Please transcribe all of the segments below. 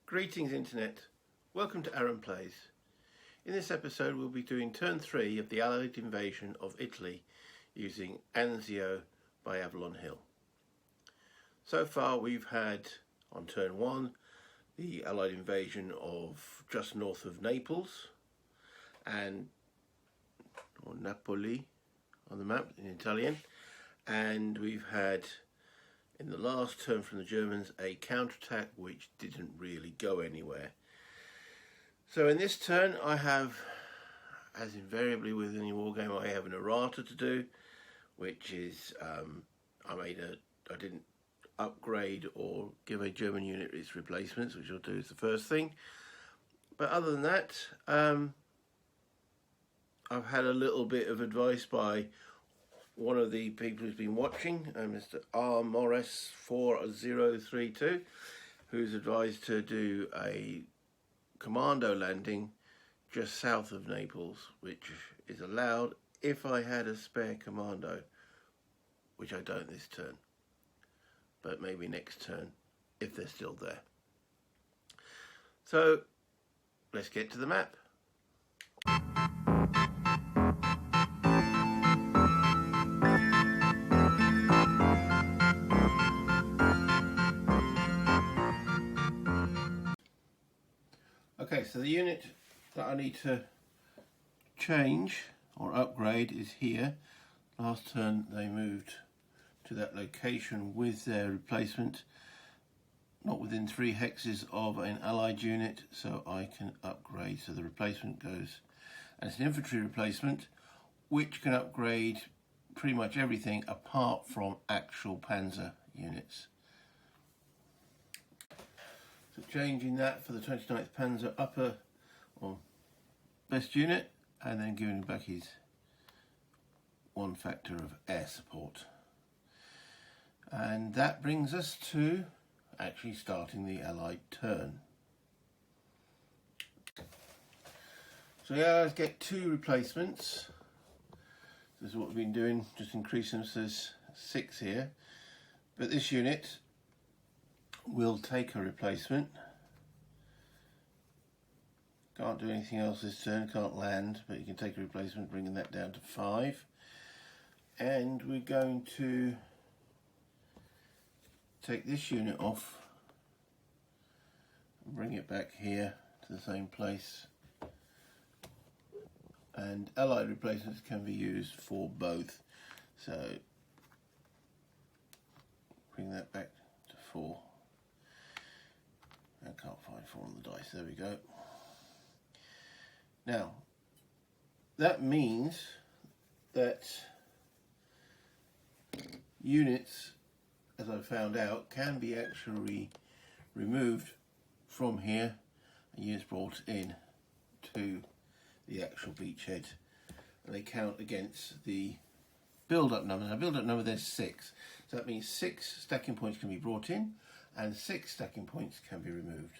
Greetings Internet, welcome to Aaron Plays. In this episode we'll be doing turn 3 of the Allied invasion of Italy using Anzio by Avalon Hill. So far we've had on turn 1 the Allied invasion of just north of Naples or Napoli on the map in Italian, and we've had in the last turn from the Germans a counterattack which didn't really go anywhere. So in this turn I have, as invariably with any war game, I have an errata to do, which is I didn't upgrade or give a German unit its replacements, which I'll do as the first thing. But other than that, I've had a little bit of advice by one of the people who's been watching, Mr. R. Morris 4032, who's advised to do a commando landing just south of Naples, which is allowed if I had a spare commando, which I don't this turn, but maybe next turn if they're still there. So let's get to the map. Okay, so the unit that I need to change or upgrade is here. Last turn they moved to that location with their replacement, not within 3 hexes of an allied unit, so I can upgrade. So the replacement goes, and it's an infantry replacement which can upgrade pretty much everything apart from actual panzer units. So changing that for the 29th Panzer upper or best unit, and then giving back his 1 factor of air support. And that brings us to actually starting the Allied turn. So the Allies get 2 replacements. This is what we've been doing, just increasing them, so there's 6 here. But this unit will take a replacement. Can't do anything else this turn, can't land, but you can take a replacement, bringing that down to 5. And we're going to take this unit off and bring it back here to the same place. And allied replacements can be used for both. So bring that back to 4. I can't find 4 on the dice, there we go. Now, that means that units, as I found out, can be actually removed from here and units brought in to the actual beachhead, and they count against the build-up number. Now, build-up number, there's 6, so that means 6 stacking points can be brought in and 6 stacking points can be removed.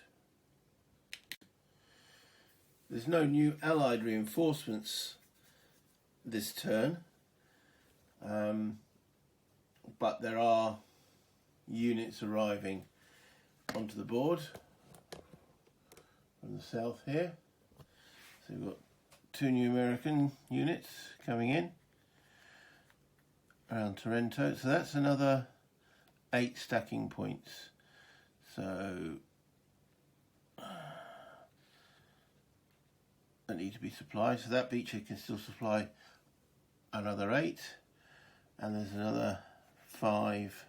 There's no new allied reinforcements this turn, but there are units arriving onto the board from the south here. So we've got 2 new American units coming in around Taranto, so that's another 8 stacking points. So that need to be supplied, so that beachhead can still supply another 8, and there's another 5,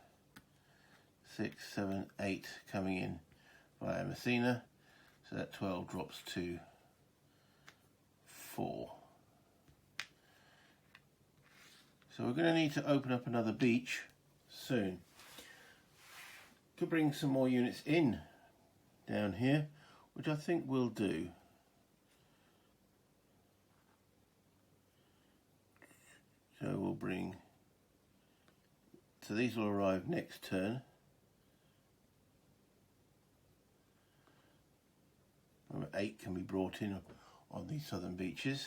6, 7, 8 coming in via Messina, so that 12 drops to 4. So we're going to need to open up another beach soon. Could bring some more units in down here, which I think we'll do. So we'll bring, so these will arrive next turn. Number 8 can be brought in on these southern beaches.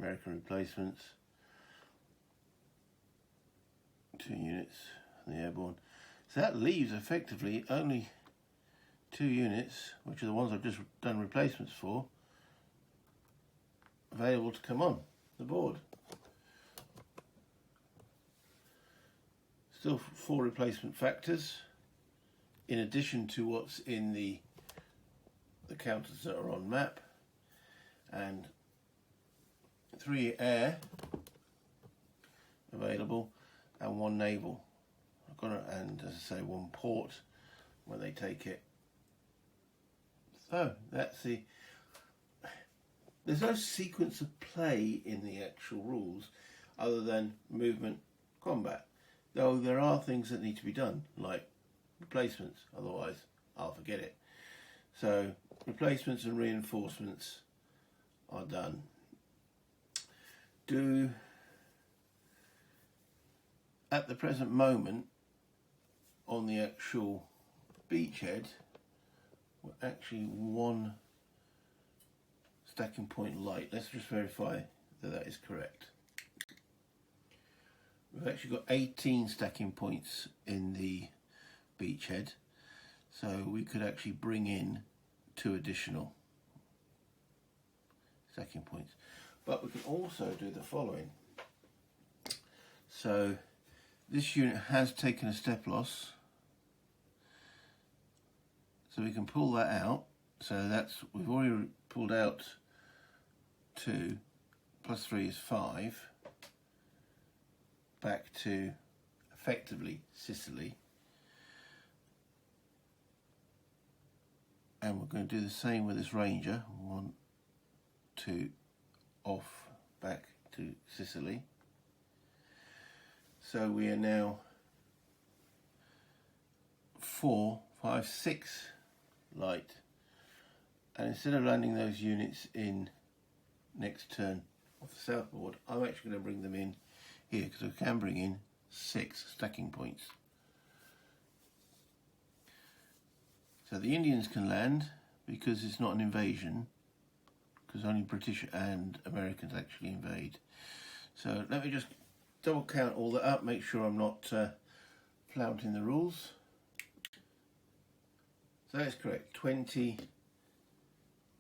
American replacements. 2 units on the airborne. So that leaves effectively only 2 units, which are the ones I've just done replacements for, available to come on the board. Still 4 replacement factors, in addition to what's in the counters that are on map, and 3 air available and 1 naval. I've got to, and as I say, 1 port when they take it. So that's the. There's no sequence of play in the actual rules other than movement, combat. Though there are things that need to be done, like replacements, otherwise I'll forget it. So replacements and reinforcements are done. At the present moment, on the actual beachhead, we're actually 1 stacking point light. Let's just verify that that is correct. We've actually got 18 stacking points in the beachhead, so we could actually bring in 2 additional stacking points. But we can also do the following. So this unit has taken a step loss, so we can pull that out. So we've already pulled out 2 plus 3 is 5, back to effectively Sicily, and we're going to do the same with this Ranger. 1, 2, off, back to Sicily. So we are now 4, 5, 6 light, and instead of landing those units in next turn off the south board, I'm actually going to bring them in here, because I can bring in 6 stacking points. So the Indians can land because it's not an invasion, because only British and Americans actually invade. So let me just double count all that up, make sure I'm not flouting the rules. So that's correct, 20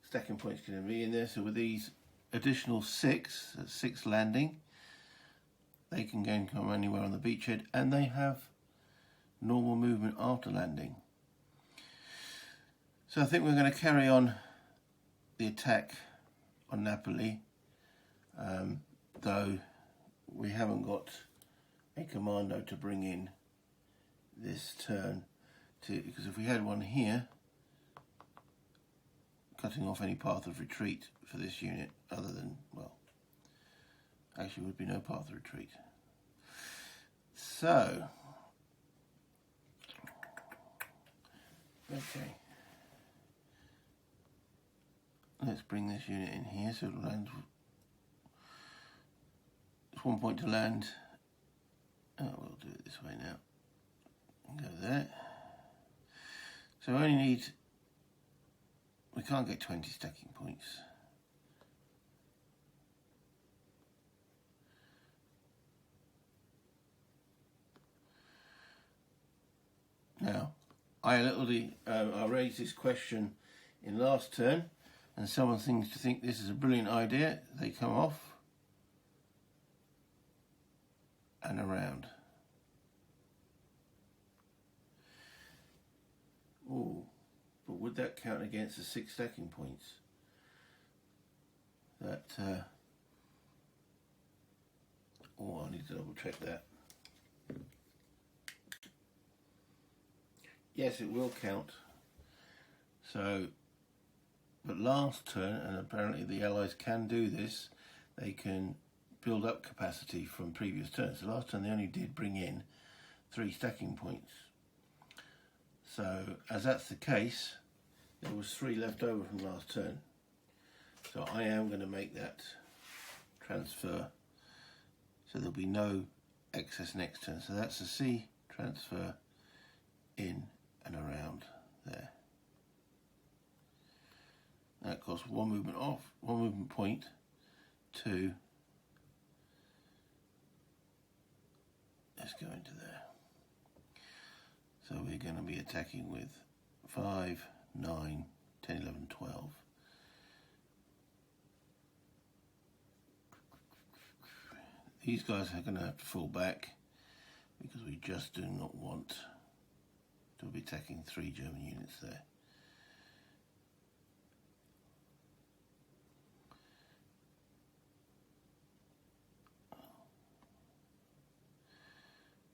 stacking points can be in there. So with these additional 6, that's 6 landing, they can go and come anywhere on the beachhead, and they have normal movement after landing. So I think we're going to carry on the attack on Napoli, though we haven't got a commando to bring in this turn, because if we had one here, cutting off any path of retreat for this unit, other than, well, actually would be no path of retreat. So, okay, let's bring this unit in here so it'll land. It's 1 point to land. Oh, we'll do it this way now. Go there. So we only need, we can't get 20 stacking points. Now, I raised this question in last turn, and someone seems to think this is a brilliant idea. They come off and around. Oh, but would that count against the 6 stacking points? That, oh, I need to double check that. Yes, it will count. So, but last turn, and apparently the Allies can do this, they can build up capacity from previous turns. So last turn they only did bring in 3 stacking points. So, as that's the case, there was 3 left over from last turn. So I am going to make that transfer. So there'll be no excess next turn. So that's a C transfer in and around there. That costs 1 movement off, 1 movement point to let's go into there. So we're going to be attacking with 5, 9, 10, 11, 12. These guys are going to have to fall back because we just do not want to be attacking 3 German units there.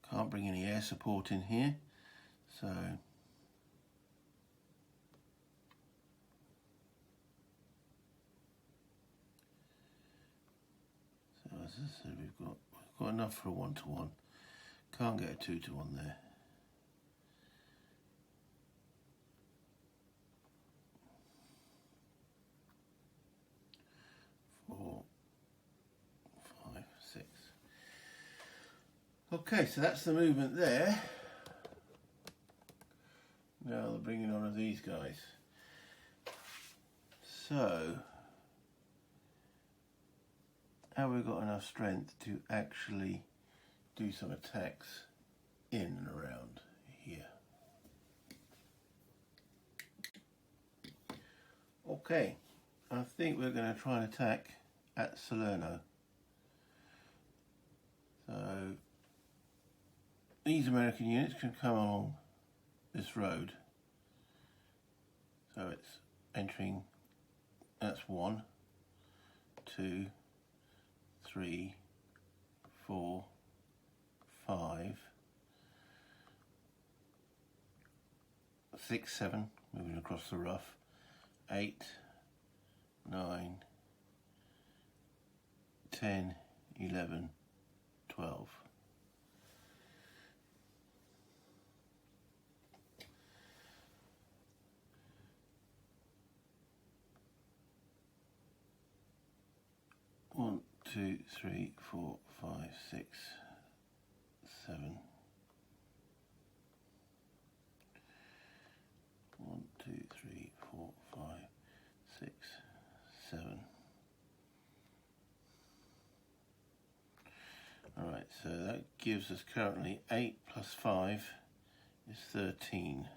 Can't bring any air support in here, so as I said, we've got enough for a 1-to-1. Can't get a 2-to-1 there. Four, 5, 6. Okay, so that's the movement there. Now the bringing on of these guys. So, have we got enough strength to actually do some attacks in and around here? Okay, I think we're going to try and attack at Salerno. So these American units can come along this road. So it's entering, that's 1, 2, 3, 4, 5, 6, 7, moving across the rough, 8, 9, 10, 11, 12. One, 2, 3, 4, 5, 6, 7. 1, 2, 3, 4, 5, 6, 7. Alright, so that gives us currently 8 plus 5 is 13.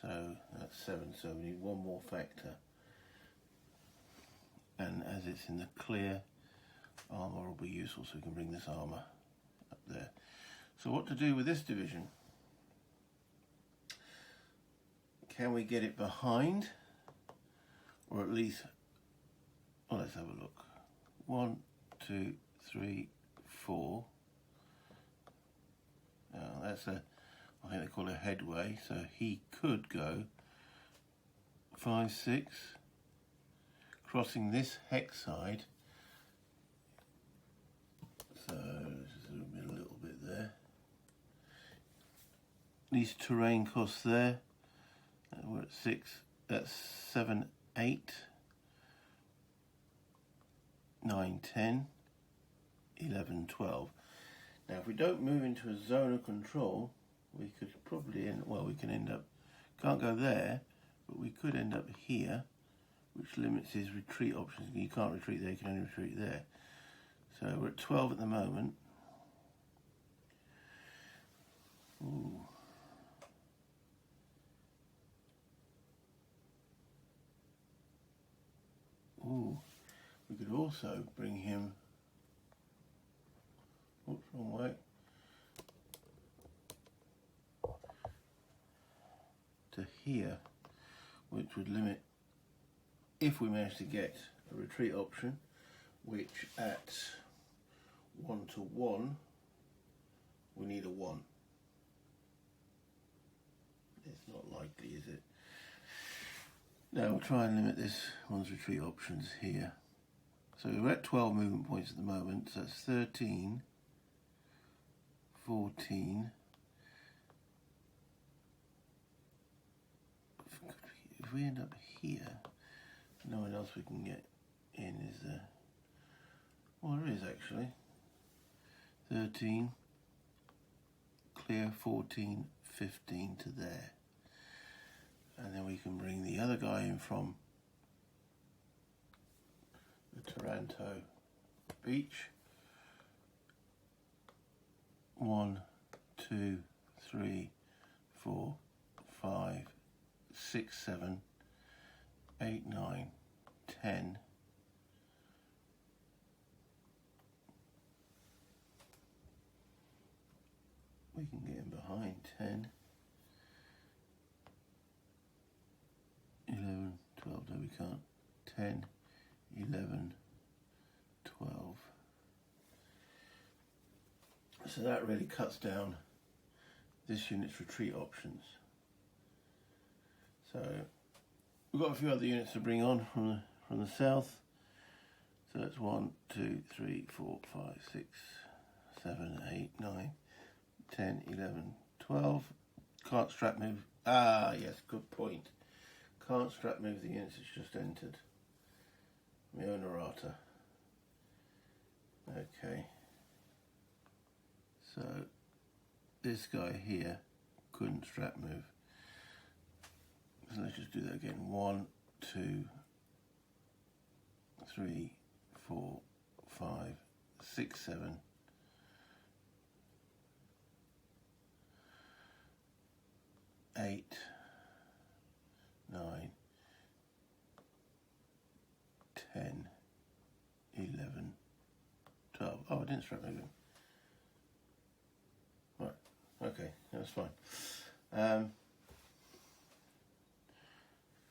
So that's 7, so we need one more factor. And as it's in the clear, armour will be useful, so we can bring this armour up there. So what to do with this division? Can we get it behind? Or at least, well, let's have a look. 1, 2, 3, 4. Now that's a, I think they call it a headway, so he could go 5, 6, crossing this hex side. So let's just zoom in a little bit there. These terrain costs there, we're at 6, that's 7, 8, 9, 10, 11, 12. Now if we don't move into a zone of control, we could probably we can end up, can't go there, but we could end up here, which limits his retreat options. You can't retreat there, you can only retreat there. So we're at 12 at the moment. Ooh. Ooh. We could also bring him, oops, wrong way, to here, which would limit, if we manage to get a retreat option, which at 1-to-1 we need a 1. It's not likely, is it? Now we'll try and limit this one's retreat options here. So we're at 12 movement points at the moment, so that's 13, 14. If we end up here, no one else we can get in, is there? Well, there is actually. 13, clear 14, 15 to there. And then we can bring the other guy in from the Taranto beach. 1, 2, 3, 4, 5, 6, 7, 8, 9, 10. We can get in behind 10, 11, 12, no we can't, 10, 11, 12. So that really cuts down this unit's retreat options. So we've got a few other units to bring on from the south. So that's 1, 2, 3, 4, 5, 6, 7, 8, 9, 10, 11, 12. Can't strap move. Ah, yes, good point. Can't strap move the units it's just entered. My own errata. Okay. So this guy here couldn't strap move. So let's just do that again. 1, 2, 3, 4, 5, 6, 7. 8, 9, 10, 11, 12. Oh, I didn't strap move him. Right, okay, that's fine.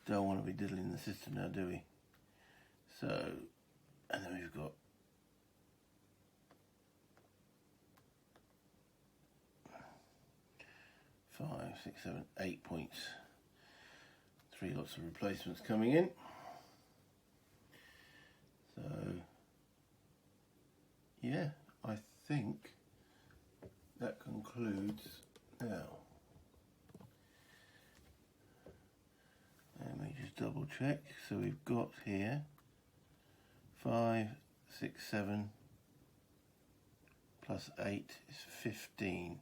Don't want to be diddling the system now, do we? So, and then we've got 5, 6, 7, 8 points. 3 lots of replacements coming in. So, yeah, I think that concludes now. Let me just double check. So we've got here 5, 6, 7 plus 8 is 15.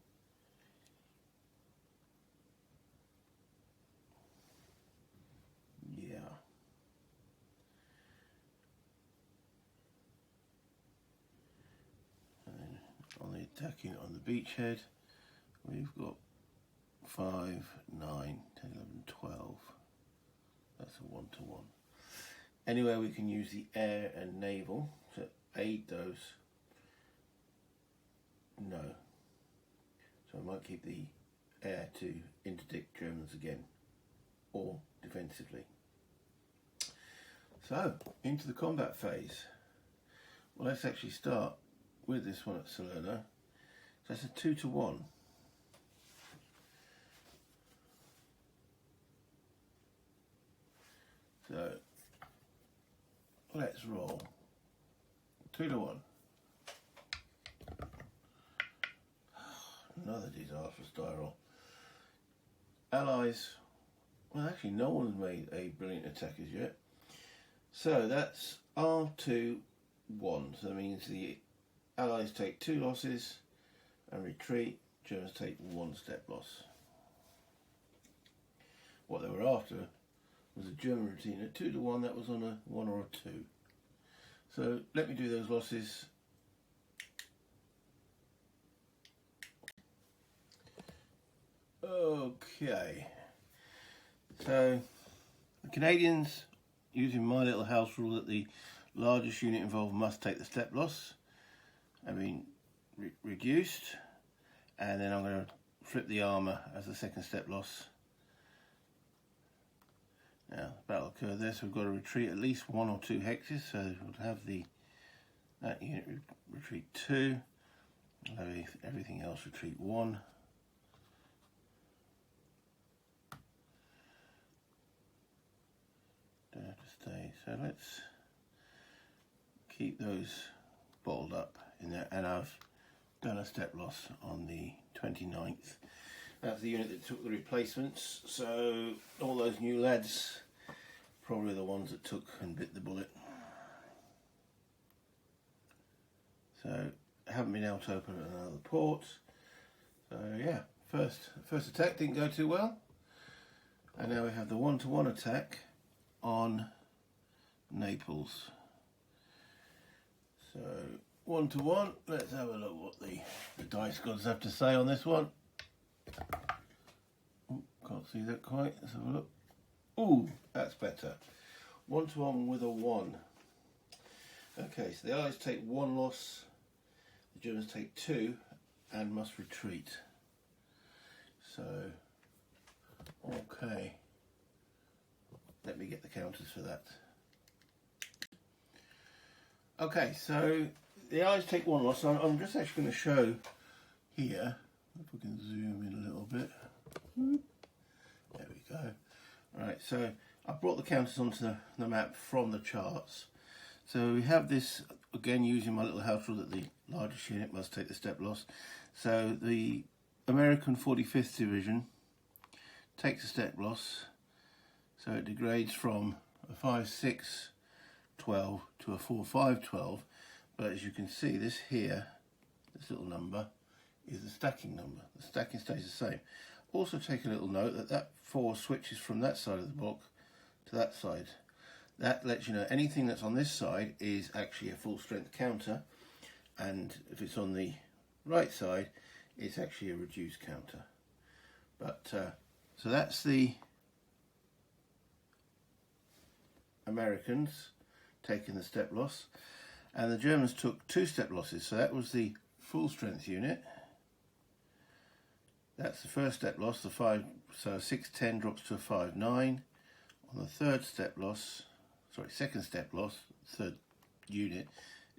Yeah. And then on the attacking on the beachhead, we've got 5, 9, 10, 11, 12. That's a 1-to-1. Anyway, we can use the air and naval to aid those. No. So I might keep the air to interdict Germans again, or defensively. So, into the combat phase. Well, let's actually start with this one at Salerno. So that's a 2-to-1. So, let's roll. 2-to-1. Another disastrous die roll. Allies, well actually no one's made a brilliant attack as yet. So that's R2-1. So that means the Allies take 2 losses and retreat. Germans take 1 step loss. What they were after was a German routine at 2-to-1 that was on a 1 or a 2. So let me do those losses. Okay, so the Canadians, using my little house rule that the largest unit involved must take the step loss, have been reduced, and then I'm going to flip the armour as the second step loss. Now, the battle occurred there, so we've got to retreat at least 1 or 2 hexes, so we'll have that unit retreat 2, we'll have everything else retreat 1. Don't have to stay, so let's keep those bottled up in there, and I've done a step loss on the 29th. That's the unit that took the replacements, so all those new lads, probably the ones that took and bit the bullet. So, haven't been able to open another port. So yeah, first attack didn't go too well. And now we have the 1-to-1 attack on Naples. So 1-1. Let's have a look what the dice gods have to say on this one. Ooh, can't see that quite. Let's have a look. Ooh, that's better. 1-1 with a 1. Okay, so the Allies take 1 loss, the Germans take 2 and must retreat. So, okay. Let me get the counters for that. Okay, so the Allies take 1 loss. I'm just actually going to show here, if we can zoom in a little bit. There we go. Right, so I brought the counters onto the map from the charts. So we have this, again using my little house rule, that the largest unit must take the step loss. So the American 45th Division takes a step loss, so it degrades from a 5-6-12 to a 4-5-12. But as you can see, this here, this little number, is the stacking number. The stacking stays the same. Also take a little note that that 4 switches from that side of the block to that side. That lets you know anything that's on this side is actually a full strength counter, and if it's on the right side, it's actually a reduced counter. But so that's the Americans taking the step loss, and the Germans took 2 step losses. So that was the full strength unit. That's the first step loss, the 5. So 6-10 drops to a 5-9. On the third step loss, second step loss, third unit,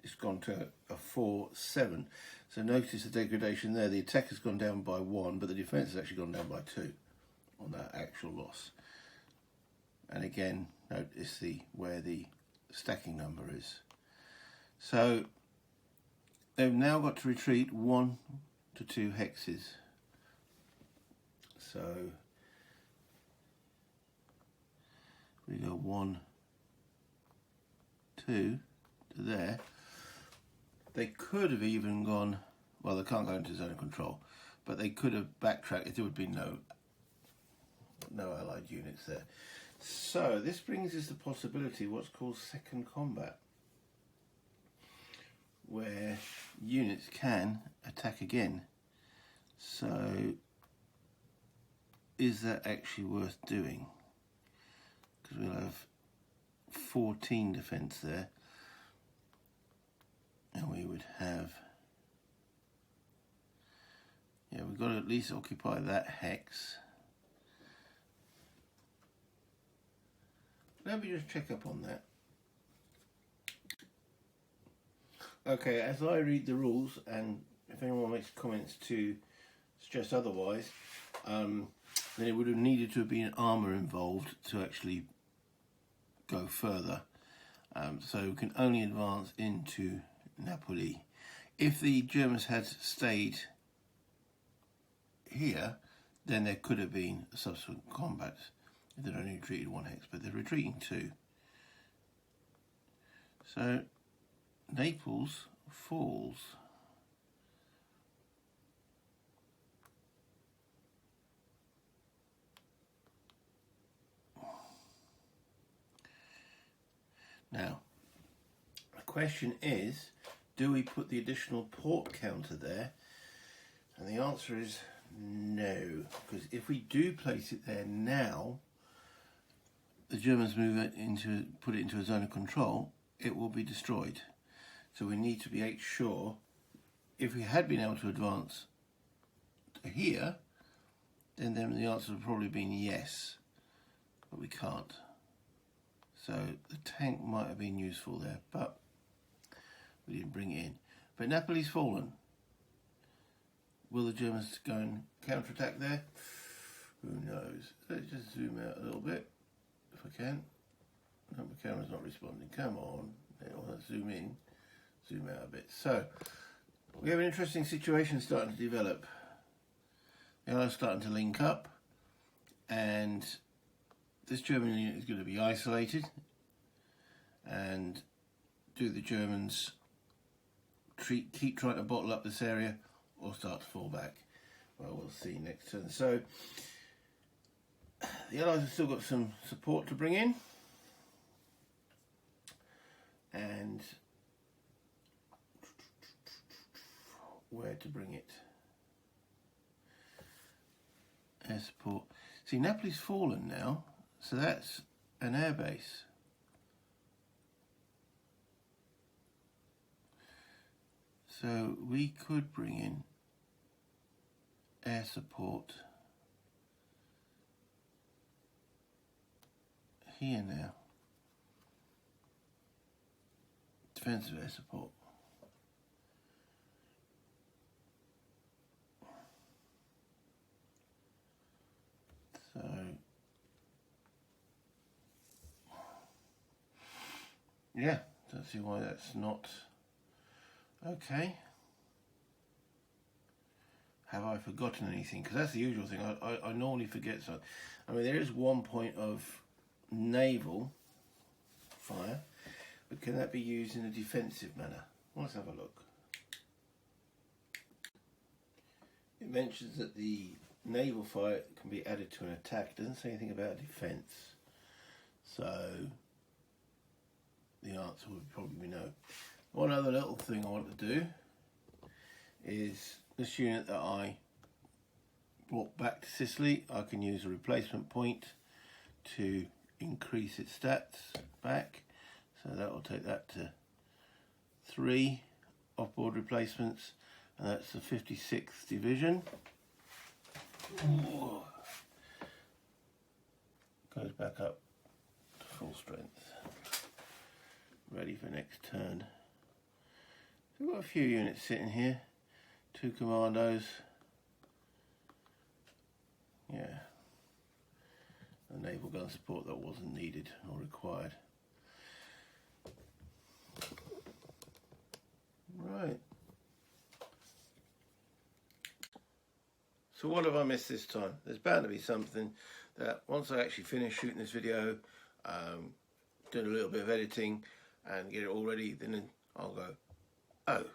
it's gone to a 4-7. So notice the degradation there. The attack has gone down by 1, but the defence has actually gone down by 2 on that actual loss. And again, notice where the stacking number is. So they've now got to retreat 1 to 2 hexes. So we go 1, 2 to there. They could have even gone, well, they can't go into zone of control, but they could have backtracked if there would be no allied units there. So this brings us the possibility of what's called second combat, where units can attack again. So is that actually worth doing? Because we'll have 14 defence there, and we would have, we've got to at least occupy that hex. Let me just check up on that. Okay, as I read the rules, and if anyone makes comments to suggest otherwise, then it would have needed to have been armour involved to actually go further. So we can only advance into Napoli. If the Germans had stayed here, then there could have been a subsequent combat if they'd only retreated 1 hex, but they're retreating 2. So Naples falls. Now, the question is, do we put the additional port counter there? And the answer is no, because if we do place it there now, the Germans put it into a zone of control, it will be destroyed. So we need to be sure, if we had been able to advance to here, then the answer would probably been yes, but we can't. So the tank might have been useful there, but we didn't bring it in. But Napoli's fallen. Will the Germans go and counterattack there? Who knows? Let's just zoom out a little bit, if I can. No, my camera's not responding. Come on. Let's zoom in, zoom out a bit. So we have an interesting situation starting to develop. The Allies starting to link up, and this German unit is going to be isolated. And do the Germans keep trying to bottle up this area or start to fall back? Well, we'll see next turn. So the Allies have still got some support to bring in, and where to bring it. Air support. See, Napoli's fallen now, so that's an airbase. So we could bring in air support here now. Defensive air support. So yeah, don't see why that's not okay. Have I forgotten anything? Because that's the usual thing. I normally forget something. I mean, there is one point of naval fire, but can that be used in a defensive manner? Let's have a look. It mentions that the naval fire can be added to an attack. It doesn't say anything about defence. So the answer would probably be no. One other little thing I want to do is this unit that I brought back to Sicily, I can use a replacement point to increase its stats back. So that will take that to 3 off-board replacements, and that's the 56th Division. Ooh. Goes back up to full strength. Ready for next turn. So we've got a few units sitting here. 2 commandos. Yeah. A naval gun support that wasn't needed or required. Right. So what have I missed this time? There's bound to be something that once I actually finish shooting this video, doing a little bit of editing and get it all ready, then I'll go, oh.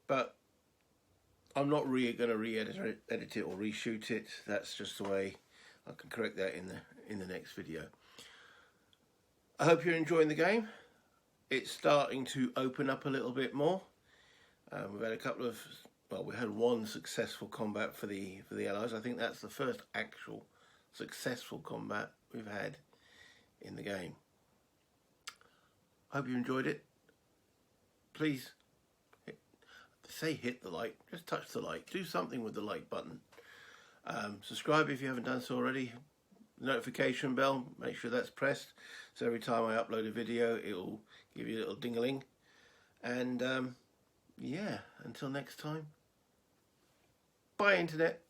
But I'm not really going to re-edit it or reshoot it. That's just the way. I can correct that in the next video. I hope you're enjoying the game. It's starting to open up a little bit more. We've had a couple of, well, we had one successful combat for the Allies. I think that's the first actual successful combat we've had in the game. I hope you enjoyed it. Please hit the like, just touch the like, do something with the like button. Subscribe if you haven't done so already. Notification bell, make sure that's pressed, so every time I upload a video it will give you a little ding-a-ling. And yeah, until next time, bye internet.